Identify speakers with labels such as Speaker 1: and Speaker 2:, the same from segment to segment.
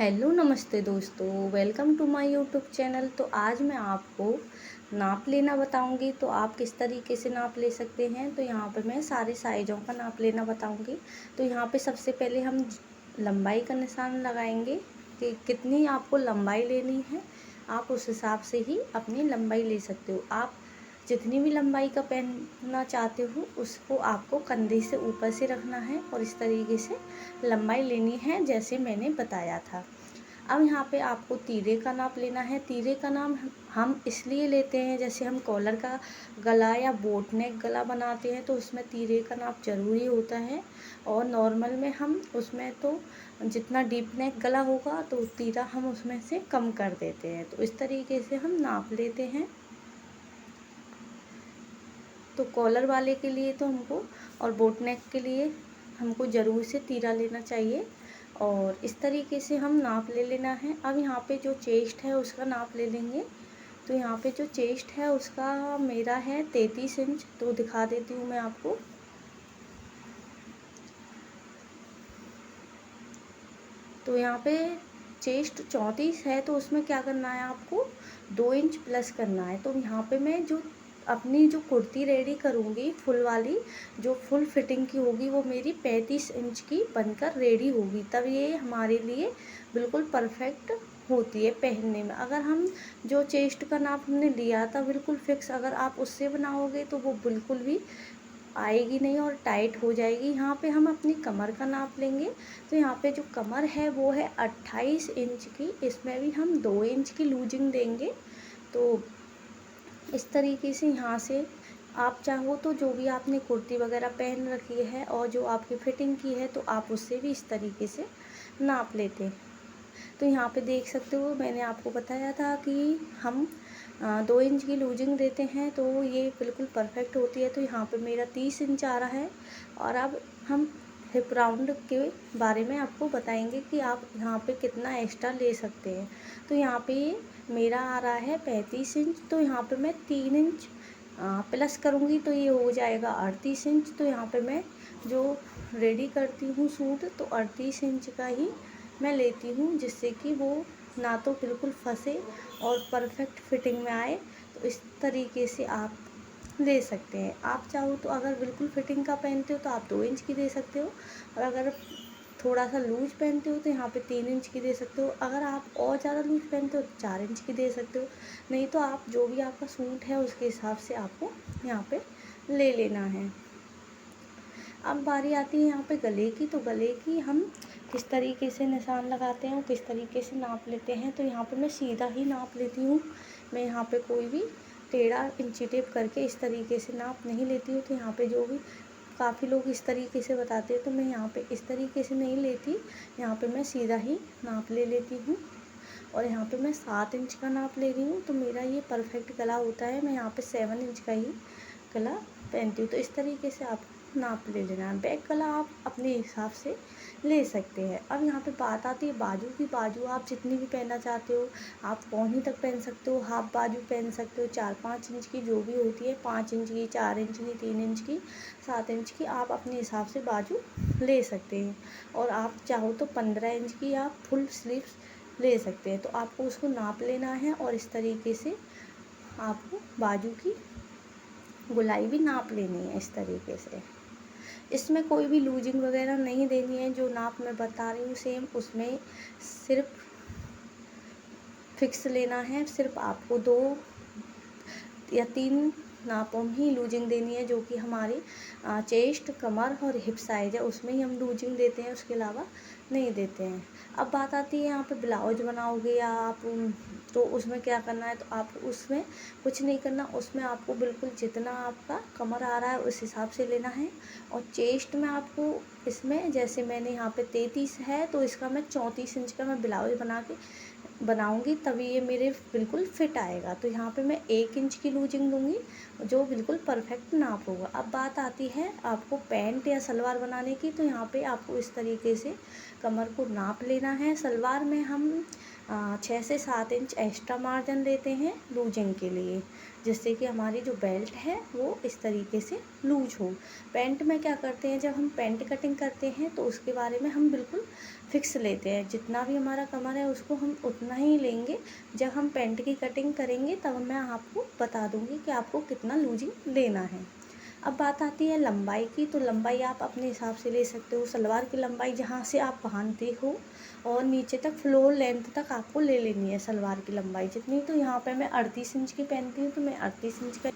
Speaker 1: Hello नमस्ते दोस्तों, welcome to my YouTube channel. तो आज मैं आपको नाप लेना बताऊंगी। तो आप किस तरीके से नाप ले सकते हैं। तो यहाँ पे मैं सारे साइज़ों का नाप लेना बताऊंगी। तो यहाँ पे सबसे पहले हम लंबाई का निशान लगाएंगे कि कितनी आपको लंबाई लेनी है। आप उस हिसाब से ही अपनी लंबाई ले सकते हो। आप जितनी भी लंबाई का पहनना चाहते हो उसको आपको कंधे से ऊपर से रखना है और इस तरीके से लंबाई लेनी है जैसे मैंने बताया था। अब यहाँ पे आपको तीरे का नाप लेना है। तीरे का नाम हम इसलिए लेते हैं, जैसे हम कॉलर का गला या बोट नेक गला बनाते हैं तो उसमें तीरे का नाप ज़रूरी होता है। और नॉर्मल में हम उसमें तो जितना डीप नेक गला होगा तो तीरा हम उसमें से कम कर देते हैं। तो इस तरीके से हम नाप लेते हैं। तो कॉलर वाले के लिए तो हमको और बोट नेक के लिए हमको ज़रूर से तीरा लेना चाहिए और इस तरीके से हम नाप ले लेना है। अब यहाँ पे जो चेस्ट है उसका नाप ले लेंगे। तो यहाँ पे जो चेस्ट है उसका मेरा है 33 इंच। तो दिखा देती हूँ मैं आपको। तो यहाँ पे चेस्ट 34 है तो उसमें क्या करना है, आपको 2 इंच प्लस करना है। तो यहाँ पे मैं जो अपनी जो कुर्ती रेडी करूँगी फुल वाली, जो फुल फिटिंग की होगी, वो मेरी 35 इंच की बनकर रेडी होगी। तब ये हमारे लिए बिल्कुल परफेक्ट होती है पहनने में। अगर हम जो चेस्ट का नाप हमने लिया था बिल्कुल फिक्स, अगर आप उससे बनाओगे तो वो बिल्कुल भी आएगी नहीं और टाइट हो जाएगी। यहाँ पे हम अपनी कमर का नाप लेंगे। तो यहाँ पे जो कमर है वो है 28 इंच की। इसमें भी हम 2 इंच की लूजिंग देंगे। तो इस तरीके से यहाँ से आप चाहो तो जो भी आपने कुर्ती वगैरह पहन रखी है और जो आपकी फिटिंग की है तो आप उससे भी इस तरीके से नाप लेते हैं। तो यहाँ पे देख सकते हो, मैंने आपको बताया था कि हम 2 इंच की लूजिंग देते हैं तो ये बिल्कुल परफेक्ट होती है। तो यहाँ पे मेरा 30 इंच आ रहा है। और अब हम हिप राउंड के बारे में आपको बताएंगे कि आप यहाँ पे कितना एक्स्ट्रा ले सकते हैं। तो यहाँ पे मेरा आ रहा है 35 इंच। तो यहाँ पे मैं 3 इंच प्लस करूँगी तो ये हो जाएगा 38 इंच। तो यहाँ पे मैं जो रेडी करती हूँ सूट तो 38 इंच का ही मैं लेती हूँ, जिससे कि वो ना तो बिल्कुल फंसे और परफेक्ट फिटिंग में आए। तो इस तरीके से आप ले सकते हैं। आप चाहो तो अगर बिल्कुल फिटिंग का पहनते हो तो आप 2 इंच की दे सकते हो और अगर थोड़ा सा लूज पहनते हो तो यहाँ पे 3 इंच की दे सकते हो। अगर आप और ज़्यादा लूज पहनते हो तो 4 इंच की दे सकते हो। नहीं तो आप जो भी आपका सूट है उसके हिसाब से आपको यहाँ पे ले लेना है। अब बारी आती है यहाँ पे गले की। तो गले की हम किस तरीके से निशान लगाते हैं और किस तरीके से नाप लेते हैं। तो यहाँ पे मैं सीधा ही नाप लेती हूँ। मैं यहाँ पे कोई भी टेढ़ा इंची टेप करके इस तरीके से नाप नहीं लेती हूँ। तो यहाँ पे जो भी काफ़ी लोग इस तरीके से बताते हैं तो मैं यहाँ पे इस तरीके से नहीं लेती। यहाँ पे मैं सीधा ही नाप ले लेती हूँ और यहाँ पे मैं 7 इंच का नाप ले रही हूँ। तो मेरा ये परफेक्ट गला होता है। मैं यहाँ पे 7 इंच का ही गला पहनती हूँ। तो इस तरीके से आप नाप ले लेना है। बैक गला आप अपने हिसाब से ले सकते हैं। अब यहाँ पे बात आती है बाजू की। बाजू आप जितनी भी पहनना चाहते हो, आप पौनी तक पहन सकते हो, हाफ बाजू पहन सकते हो, 4-5 इंच की जो भी होती है, 5 इंच की, 4 इंच की, 3 इंच की, 7 इंच की, आप अपने हिसाब से बाजू ले सकते हैं। और आप चाहो तो 15 इंच की आप फुल स्लीव्स ले सकते हैं। तो आपको उसको नाप लेना है और इस तरीके से आपको बाजू की गोलाई भी नाप लेनी है इस तरीके से। इसमें कोई भी लूजिंग वगैरह नहीं देनी है। जो नाप मैं बता रही हूँ सेम उसमें सिर्फ फिक्स लेना है। सिर्फ आपको 2 या 3 नापों में ही लूजिंग देनी है, जो कि हमारी चेस्ट, कमर और हिप साइज है उसमें ही हम लूजिंग देते हैं, उसके अलावा नहीं देते हैं। अब बात आती है यहाँ पे ब्लाउज बनाओगे या आप तो उसमें क्या करना है। तो आप उसमें कुछ नहीं करना। उसमें आपको बिल्कुल जितना आपका कमर आ रहा है उस हिसाब से लेना है। और चेस्ट में आपको इसमें जैसे मैंने यहाँ पे 33 है तो इसका मैं 34 इंच का मैं ब्लाउज बनाऊंगी तभी ये मेरे बिल्कुल फिट आएगा। तो यहाँ पे मैं 1 इंच की लूजिंग दूंगी जो बिल्कुल परफेक्ट नाप होगा। अब बात आती है आपको पैंट या सलवार बनाने की। तो यहाँ पे आपको इस तरीके से कमर को नाप लेना है। सलवार में हम 6 से 7 इंच एक्स्ट्रा मार्जिन लेते हैं लूजिंग के लिए। जिससे कि हमारी जो बेल्ट है वो इस तरीके से लूज हो। पैंट में क्या करते हैं, जब हम पैंट कटिंग करते हैं तो उसके बारे में हम बिल्कुल फिक्स लेते हैं, जितना भी हमारा कमर है उसको हम उतना ही लेंगे। जब हम पैंट की कटिंग करेंगे तब मैं आपको बता दूँगी कि आपको कितना लूजिंग लेना है। अब बात आती है लंबाई की, तो लंबाई आप अपने हिसाब से ले सकते हो। सलवार की लंबाई जहाँ से आप बांधते हो और नीचे तक फ्लोर लेंथ तक आपको ले लेनी है सलवार की लंबाई जितनी। तो यहाँ पे मैं 38 इंच की पहनती हूँ, तो मैं 38 इंच का,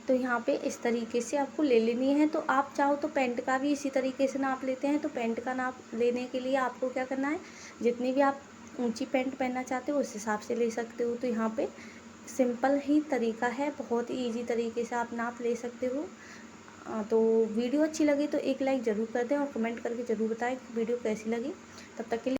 Speaker 1: तो यहाँ पे इस तरीके से आपको ले लेनी है। तो आप चाहो तो पैंट का भी इसी तरीके से नाप लेते हैं। तो पैंट का नाप लेने के लिए आपको क्या करना है, जितनी भी आप ऊंची पैंट पहनना चाहते हो उस हिसाब से ले सकते हो। तो यहाँ पे सिंपल ही तरीका है, बहुत ही ईजी तरीके से आप नाप ले सकते हो। तो वीडियो अच्छी लगी तो एक लाइक ज़रूर कर दें और कमेंट करके ज़रूर बताएं कि वीडियो कैसी लगी। तब तक के लिए